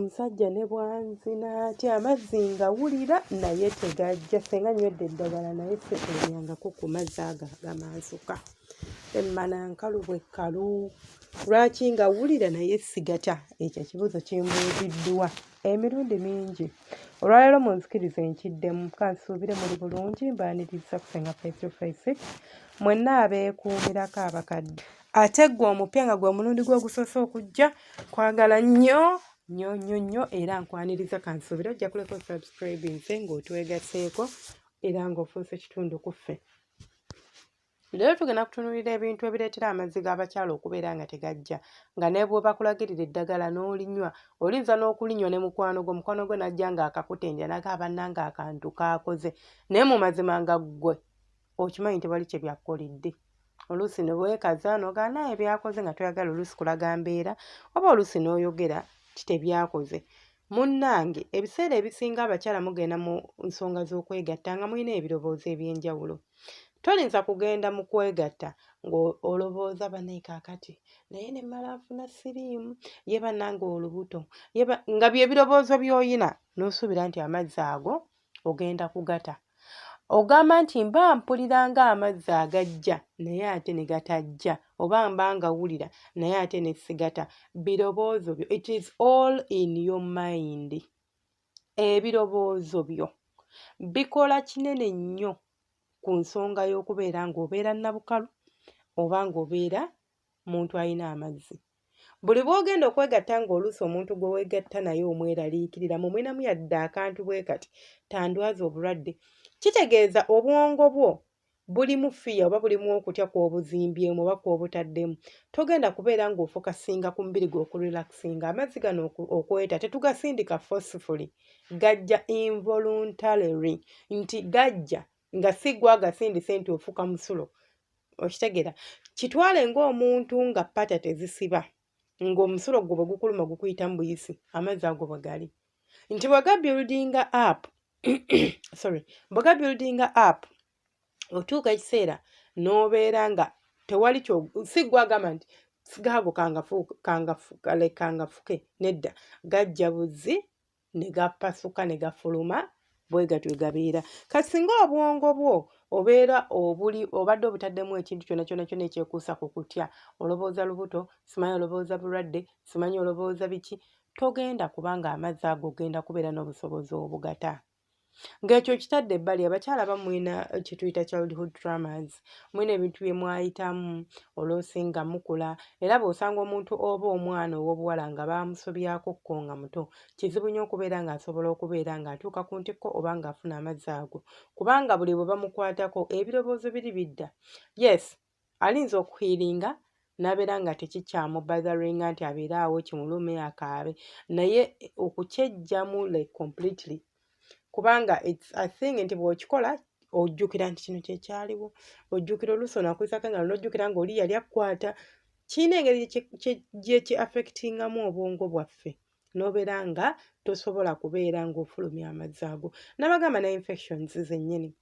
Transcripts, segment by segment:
Omusajja ne bwanzina ati amazzi ngawulira naye tegajja senga nywedde eddagala naye sseteebyangako ku mazzi ago agamansuka emmana nkalu bwe kkalu lwaki ngawulira naye sigata ekyo ekibuuzo kimbuuziddwa emirundi mingi olwaleero munzikirize nkiddemu kansuubire muli bulungi mbaaniriza kusenga face mwenna abeekuumirako abakadde ate gwe omupya nga gwe omulundi gwe ogusoose okujja kwagala nnyo era nkwaniriza kansuubire ojja kuleka subscribe nze ng'otwegaseeko era ng'ofuuse kitundu ku ffe. Leero tugenda kutunuulira ebintu ebireetera amazzi g'abakyala okubeera nga tegajja nga ne bw'obakulagirira eddagala n'olinywa oyinza n'okulinywa ne mukwano gwe n'ajja ng'akakutendya n'agamba bannange akantu kaakoze naye mu mazima nga ggwe okimanyi nti wali kye byakkoledde. Oluusi ne weekaza n'ogamba naye byakoze nga toyagala oluusi kulaga mbeera oba oluusi n'oyogera ti tebyakoze. Munnange ebiseera ebisinga abakyala mugenda mu nsonga z'okwegatta nga mulina ebirowoozo eby'enjawulo. Tolinza kugenda mu kwegatta ng'olowooza bannaye kaakati naye ne mmala nfuna siriimu ye bannange olubuto nga bye birowoozo by'oyina n'osuubira nti amazzi ago ogenda kugata. Ogamba nti mba mpulira ng'amazzi agajja naye ate ne gatajja oba mba ngawulira naye ate ne sigata. Birowoozo byo, it is all in your mind. Ebirowoozo byo bikola kinene nnyo ku nsonga y'okubeera ng'obeera nabukalu oba ng'obeera muntu alina amazzi. Buli bw'ogenda okwegatta ng'oluusi omuntu gwe weegatta naye omweraliikirira mumwinamu yadde akantu bwe kati tandwaza obulwadde, kitegeeza obwongo bwo bulimu fiya oba bulimu okutya kw'obuzimbyemu oba kw'obutaddemu. Togenda kubeera ng'ofokasinga ku mubiri gwe okurelaxinga. Amazzi gano okweta tetugasindika forcefully, gajja involuntarily nti gajja nga si gwe agasindise nti ofuka musulo. Okitegeera kitwale ng'omuntu nga ppata tezisiba ng'omusulo gwe bwe gukuluma gukuyita mu buyisi amazzi ago bwe gali nti bwe gabuildinga up otuuka ekiseera n'obeera nga tewali si gwe agamba nti sigaago kangafuke nedda gajja buzzi ne gapasuka ne gafuluma bwe gatyo gabeera. Kati singa obwongo bwo obeera obadde obutaddemu ekintu kyonna ekyekuusa ku kutya olowooza lubuto simanyi olowooza bulwadde simanyi olowooza biki togenda kubanga amazzi ago ogenda kubeera n'obusobozi obugata. Ng'ekyo kitadde ebbali abakyala bamwina kye tuyita childhood traumas, mwina ebintu bye mwayitamu oluusi nga mukula era bw'osanga omuntu oba omwana ow'obuwala nga baamusobyako kko nga muto kizibu nnyo okubeera ng'asobola okubeera ng'atuuka ku ntikko oba ng'afuna amazzi ago kubanga buli bwe bamukwatako ebirowoozo biri bidda. Yes, alinza okuhiiringa n'abeera nga tekikyamubazaringa nti abeere awo kimulume akaabe naye okukyejjamu like completely kubanga I think nti bw'okikola ojjukira nti kino kyekyaliwo ojjukira oluusi onaakwisako nga n'ojjukira ng'oli yali akkwata kirina engeri gye ki affectingamu obwongo bwaffe n'obeera nga tosobola kubeera ng'ofulumya amazzi ago. N'abagamba ne infections zennyini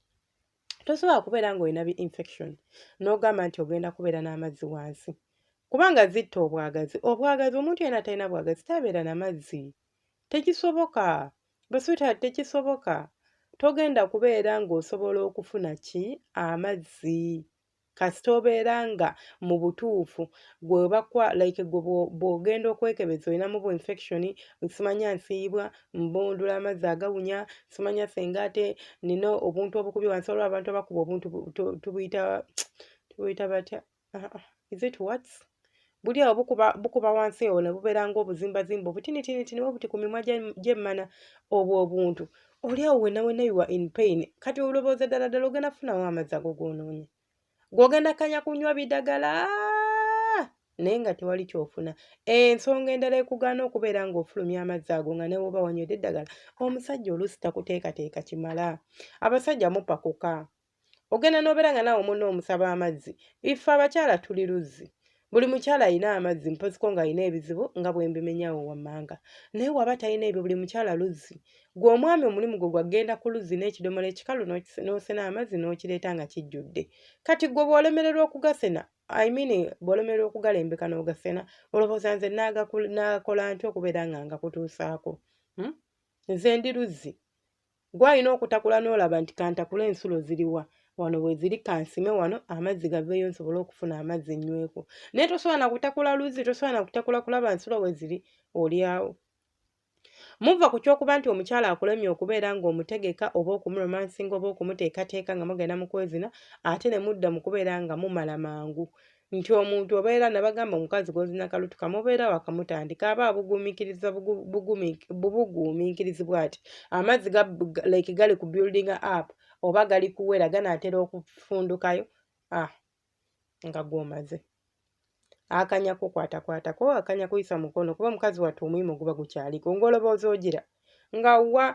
tosobola kubeera ng'olina infection n'ogamba nti ogenda kubeera n'amazzi wansi kubanga zitta obwagazi. Omuntu yenna atalina bwagazi tabeera n'amazzi, tekisoboka baswita tekisoboka. Togenda kubeera ng'osobola okufuna amazzi kasita obeera nga mu butuufu gwe bw'ogenda okwekebeza olinamu bu infection simanya nsiibwa mbundula amazzi agawunya simanya senga ate nina obuntu obukubye wansi olwo abantu abakuba obuntu tubuyita batya is it what buli awo bukuba wansi ewo ne bubeera ng'obuzimbazimba obutinitini buti ku mimwa gy'emmana obwo obuntu oli awo wenna you are in pain. Kati olowooza ddala ogenda kufunawo amazzi ago g'onoonya gw'ogenda kanya kunywa bidagala naye nga tewali ky'ofuna. Ensonga endala ekugaana okubeera ng'ofulumya amazzi ago nga ne bw'oba wanywedde eddagala omusajja oluusi takuteekateeka kimala. Abasajja mupakuka ogenda n'obeera nga naawe munno omusaba amazzi. Ife abakyala tuli luzzi buli mukyala alina amazzi mpoziko ng'alina ebizibu nga bwe mbimenyawo wammanga naye waba talina ebyo buli mukyala luzzi gwe omwami omulimu gwe gwagenda ku luzzi n'ekidomola ekikalu n'osena amazzi n'okireeta nga kijjudde kati gwe bw'olemererwa okugasena bw'olemererwa okugalembeka n'ogasena olowooza nze naakola ntya okubeera nga ngakutuusaako nze ndi luzzi gw'alina okutakula n'olaba nti kantakula ensulo ziriwa wano bwe ziri kansime wano amazzi gaveeyo nsobole okufuna amazzi nyweko naye tosobola na kutakula luzzi tosobola na kutakula kulaba nsulo we ziri oliawo muva ku kyokuba nti omukyala akulemye okubeera ng'omutegeka oba okumuromansinga oba okumuteekateeka nga mugenda mu kwezina ate ne mudda mu kubeera nga mumala mangu nti omuntu obeera nabagamba omukazi gw'ozina kalutuka mubeera wakamutandika aba abuguumiikiriza bubuguumiikirizi bw'ati amazzi like gali ku building up oba gali kuwera ganaatera okufundukayo nga gwomaze akanya kukwatakwatako akanya kuyisa mukono kuba mukazi wattu omuyimu guba gukyaliko ng'olobooza ogira nga wa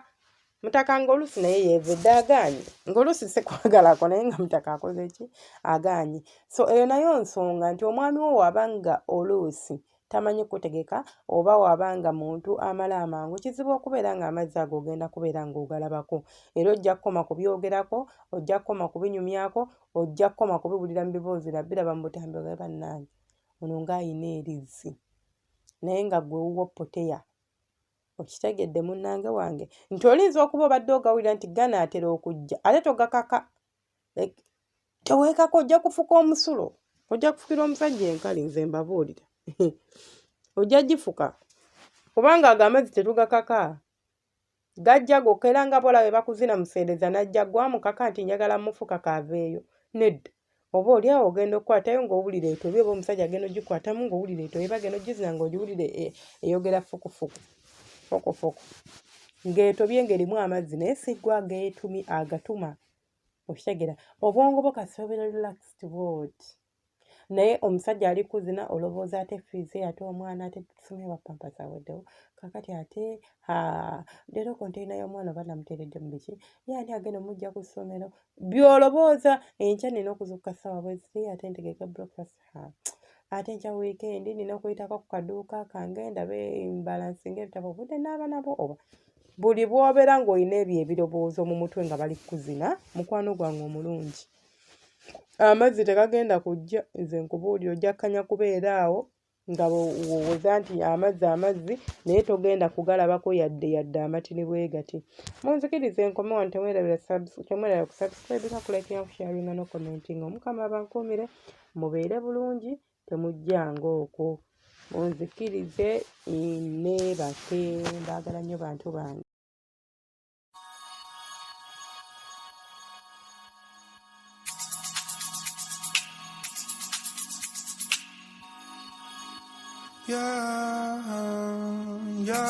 mutaka ng'oluusi naye yeevedde agaanye ng'oluusi sekwagalako naye nga mutaka akoze ki agaanye so eyo nayo nsonga nti omwami wo wabanga oluusi tamanyi kutegeka oba wabanga muntu amala amangu kizibu okubeera nga amazzi ago ogenda kubeera ng'ogalabako era ojja kukoma kubyogerako ojja kukoma kubinyumyako ojja kukoma kubiwulira mu biboozi biraba mu butambi ogabe bannange ono ng'ayina erizzi naye nga gwe wuwo poteya okitegedde munnange wange nti olinza okuba obadde ogawulira nti ganaatera okujja ate togakaka teweekako ojja kufuka omusulo ojja kufukira omusajja enkali nze mbabuulira ojja gifuka kubanga ago amazzi tetugakaka gajja gokka era nga bolabe bakuzina museereza najja gwamukaka nti njagala mufuka kaaveeyo nedda oba oliawo ogenda okukwatayo ng'owulira etobye oba omusajja agenda ogikwatamu ng'owulira etobye bagenda ogizina ng'ogiwulire eyogera fukufuku ng'etobye ng'erimu amazzi naye siggwa agatuma okitegera obwongo bwo kasobera relaxed word naye omusajja ali kuzina olowooza ate fiize ate omwana ate tusomye bapampa zaweddewo kakati ate leero konteyina y'omwana oba namuteeredde mu biki ye ani agenda omujja ku ssomero by'olowooza enkya nina okuzuukuka ssaawa bwe ziri ate ntegeka breakfast ate enkya weekend nina okuyitako ku kaduuka kange ndabe balansinga ebitabo obudde naaba nabo oba buli bw'obeera ng'olina ebyo ebirowoozo mu mutwe nga bali kuzina mukwano gwange omulungi amazzi tegagenda kujja nze nkubuulira ojja kkanya kubeera awo nga wowoza nti amazzi naye togenda kugalabako yadde amatini bwe gati munzikirize enkome wano temwerabira kusubscribe kulaikinga kusharinga no commentinga omukama abankuumire mubeere bulungi temujjanga okwo munzikirize neebake mbaagala nnyo bantu bange Yeah.